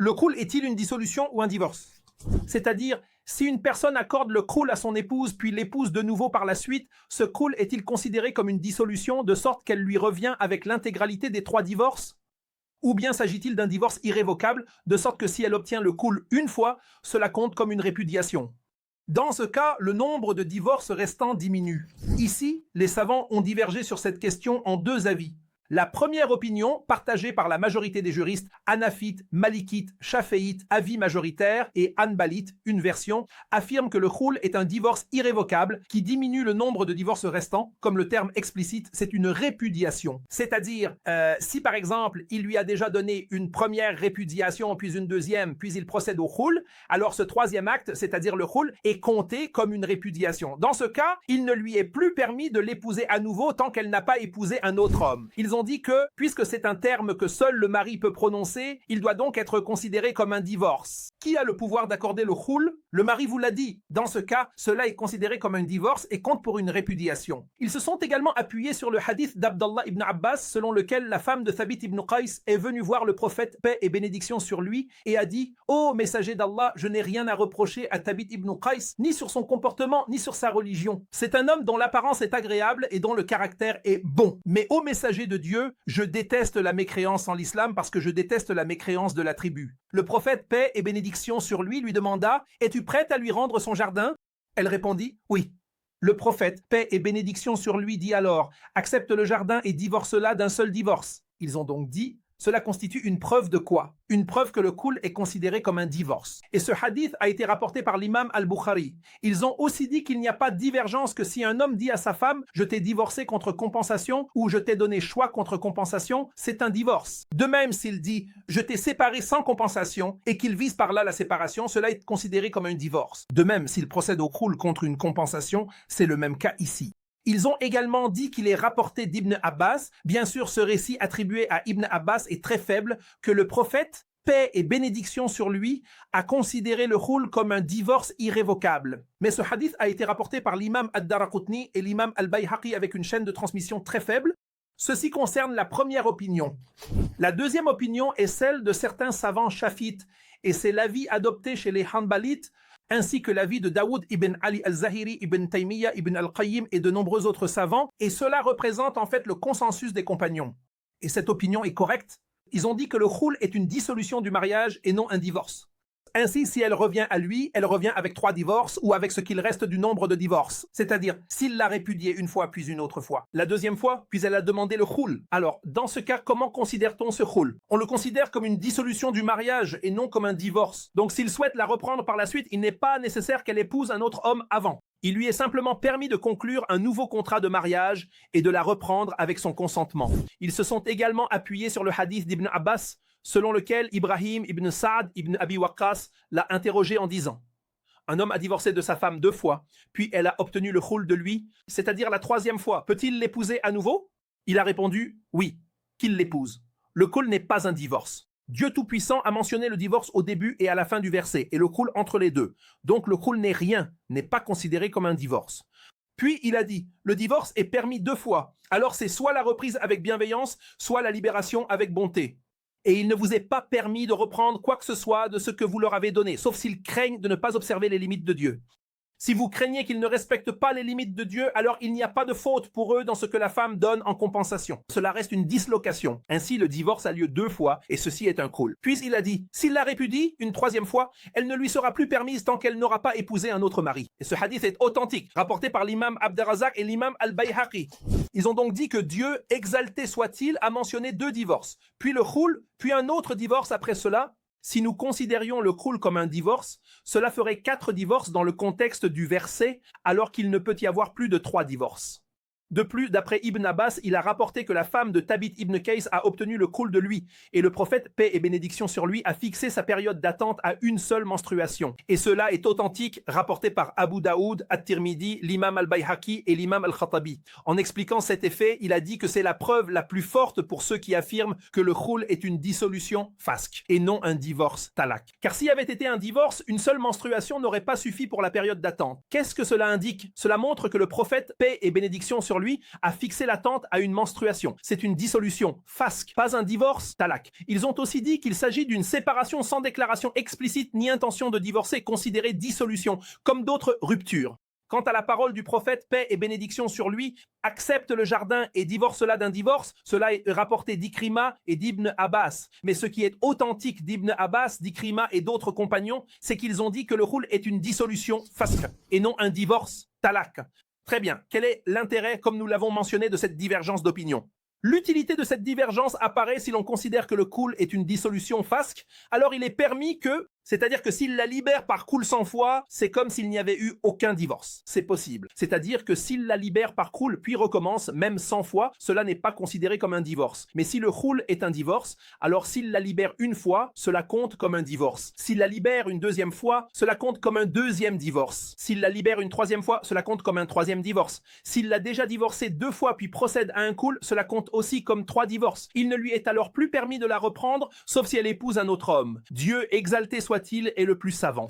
Le khul est-il une dissolution ou un divorce? C'est-à-dire, si une personne accorde le khul à son épouse, puis l'épouse de nouveau par la suite, ce khul est-il considéré comme une dissolution de sorte qu'elle lui revient avec l'intégralité des 3 divorces? Ou bien s'agit-il d'un divorce irrévocable, de sorte que si elle obtient le khul une fois, cela compte comme une répudiation? Dans ce cas, le nombre de divorces restants diminue. Ici, les savants ont divergé sur cette question en 2 avis. La première opinion, partagée par la majorité des juristes, hanafites, malikites, chaféites, avis majoritaire, et hanbalites, une version, affirme que le khul est un divorce irrévocable qui diminue le nombre de divorces restants. Comme le terme explicite, c'est une répudiation. C'est-à-dire, si par exemple, il lui a déjà donné une première répudiation, puis une deuxième, puis il procède au khul, alors ce 3e acte, c'est-à-dire le khul, est compté comme une répudiation. Dans ce cas, il ne lui est plus permis de l'épouser à nouveau tant qu'elle n'a pas épousé un autre homme. Ils ont dit que, puisque c'est un terme que seul le mari peut prononcer, il doit donc être considéré comme un divorce. Qui a le pouvoir d'accorder le khul? Le mari vous l'a dit. Dans ce cas, cela est considéré comme un divorce et compte pour une répudiation. Ils se sont également appuyés sur le hadith d'Abdallah ibn Abbas, selon lequel la femme de Thabit ibn Qais est venue voir le prophète, paix et bénédiction sur lui, et a dit « Ô messager d'Allah, je n'ai rien à reprocher à Thabit ibn Qais, ni sur son comportement, ni sur sa religion. C'est un homme dont l'apparence est agréable et dont le caractère est bon. Mais ô messager de Dieu, je déteste la mécréance en l'islam parce que je déteste la mécréance de la tribu. » Le prophète, paix et bénédiction sur lui demanda « Es-tu prête à lui rendre son jardin ?» Elle répondit « Oui. » Le prophète, paix et bénédiction sur lui, dit alors « Accepte le jardin et divorce-la d'un seul divorce. » Ils ont donc dit « Cela constitue une preuve de quoi? Une preuve que le khul est considéré comme un divorce. » Et ce hadith a été rapporté par l'imam al-Bukhari. Ils ont aussi dit qu'il n'y a pas de divergence que si un homme dit à sa femme « Je t'ai divorcé contre compensation » ou « Je t'ai donné choix contre compensation », c'est un divorce. De même, s'il dit « Je t'ai séparé sans compensation » et qu'il vise par là la séparation, cela est considéré comme un divorce. De même, s'il procède au khul contre une compensation, c'est le même cas ici. Ils ont également dit qu'il est rapporté d'Ibn Abbas, bien sûr ce récit attribué à Ibn Abbas est très faible, que le prophète, paix et bénédiction sur lui, a considéré le khul comme un divorce irrévocable. Mais ce hadith a été rapporté par l'imam ad-Daraqutni et l'imam al-Bayhaqi avec une chaîne de transmission très faible. Ceci concerne la première opinion. La deuxième opinion est celle de certains savants chafites, et c'est l'avis adopté chez les hanbalites, ainsi que l'avis de Daoud ibn Ali al-Zahiri, ibn Taymiyyah, ibn al-Qayyim et de nombreux autres savants, et cela représente en fait le consensus des compagnons. Et cette opinion est correcte. Ils ont dit que le khul est une dissolution du mariage et non un divorce. Ainsi, si elle revient à lui, elle revient avec 3 divorces ou avec ce qu'il reste du nombre de divorces. C'est-à-dire, s'il l'a répudiée une fois puis une autre fois, la deuxième fois, puis elle a demandé le khul. Alors, dans ce cas, comment considère-t-on ce khul? On le considère comme une dissolution du mariage et non comme un divorce. Donc, s'il souhaite la reprendre par la suite, il n'est pas nécessaire qu'elle épouse un autre homme avant. Il lui est simplement permis de conclure un nouveau contrat de mariage et de la reprendre avec son consentement. Ils se sont également appuyés sur le hadith d'Ibn Abbas, selon lequel Ibrahim ibn Sa'd ibn Abi Waqqas l'a interrogé en disant « Un homme a divorcé de sa femme 2 fois, puis elle a obtenu le khul de lui, c'est-à-dire la 3e fois. Peut-il l'épouser à nouveau ?» Il a répondu « Oui, qu'il l'épouse. Le khul n'est pas un divorce. Dieu Tout-Puissant a mentionné le divorce au début et à la fin du verset, et le khul entre les deux. Donc le khul n'est rien, n'est pas considéré comme un divorce. » Puis il a dit « Le divorce est permis 2 fois. Alors c'est soit la reprise avec bienveillance, soit la libération avec bonté. Et il ne vous est pas permis de reprendre quoi que ce soit de ce que vous leur avez donné, sauf s'ils craignent de ne pas observer les limites de Dieu. Si vous craignez qu'ils ne respectent pas les limites de Dieu, alors il n'y a pas de faute pour eux dans ce que la femme donne en compensation. Cela reste une dislocation. Ainsi, le divorce a lieu 2 fois, et ceci est un khul. Puis il a dit, s'il la répudie une 3e fois, elle ne lui sera plus permise tant qu'elle n'aura pas épousé un autre mari. Et ce hadith est authentique, rapporté par l'imam Abderrazak et l'imam al-Bayhaqi. Ils ont donc dit que Dieu, exalté soit-il, a mentionné 2 divorces, puis le khul, puis un autre divorce après cela. Si nous considérions le khul comme un divorce, cela ferait 4 divorces dans le contexte du verset, alors qu'il ne peut y avoir plus de 3 divorces. De plus, d'après Ibn Abbas, il a rapporté que la femme de Thabit ibn Qais a obtenu le khul de lui, et le prophète, paix et bénédiction sur lui, a fixé sa période d'attente à une seule menstruation. Et cela est authentique, rapporté par Abu Daoud, At-Tirmidhi, l'imam al-Bayhaqi et l'imam al-Khattabi. En expliquant cet effet, il a dit que c'est la preuve la plus forte pour ceux qui affirment que le khul est une dissolution fasque, et non un divorce talak. Car s'il avait été un divorce, une seule menstruation n'aurait pas suffi pour la période d'attente. Qu'est-ce que cela indique? Cela montre que le prophète, paix et bénédiction sur lui, a fixé l'attente à une menstruation. C'est une dissolution, fasque, pas un divorce, talak. Ils ont aussi dit qu'il s'agit d'une séparation sans déclaration explicite ni intention de divorcer, considérée dissolution, comme d'autres ruptures. Quant à la parole du prophète, paix et bénédiction sur lui, accepte le jardin et divorce-la d'un divorce, cela est rapporté d'Ikrima et d'Ibn Abbas. Mais ce qui est authentique d'Ibn Abbas, d'Ikrima et d'autres compagnons, c'est qu'ils ont dit que le khul est une dissolution fasque et non un divorce talak. Très bien, quel est l'intérêt, comme nous l'avons mentionné, de cette divergence d'opinion? L'utilité de cette divergence apparaît si l'on considère que le khul est une dissolution fasque, alors il est permis que, c'est-à-dire que s'il la libère par khul 100 fois, c'est comme s'il n'y avait eu aucun divorce. C'est possible. C'est-à-dire que s'il la libère par khul puis recommence, même 100 fois, cela n'est pas considéré comme un divorce. Mais si le khul est un divorce, alors s'il la libère une fois, cela compte comme un divorce. S'il la libère une deuxième fois, cela compte comme un deuxième divorce. S'il la libère une troisième fois, cela compte comme un troisième divorce. S'il l'a déjà divorcée 2 fois puis procède à un khul, cela compte aussi comme 3 divorces. Il ne lui est alors plus permis de la reprendre, sauf si elle épouse un autre homme. Dieu, exalté soit-il, est le plus savant.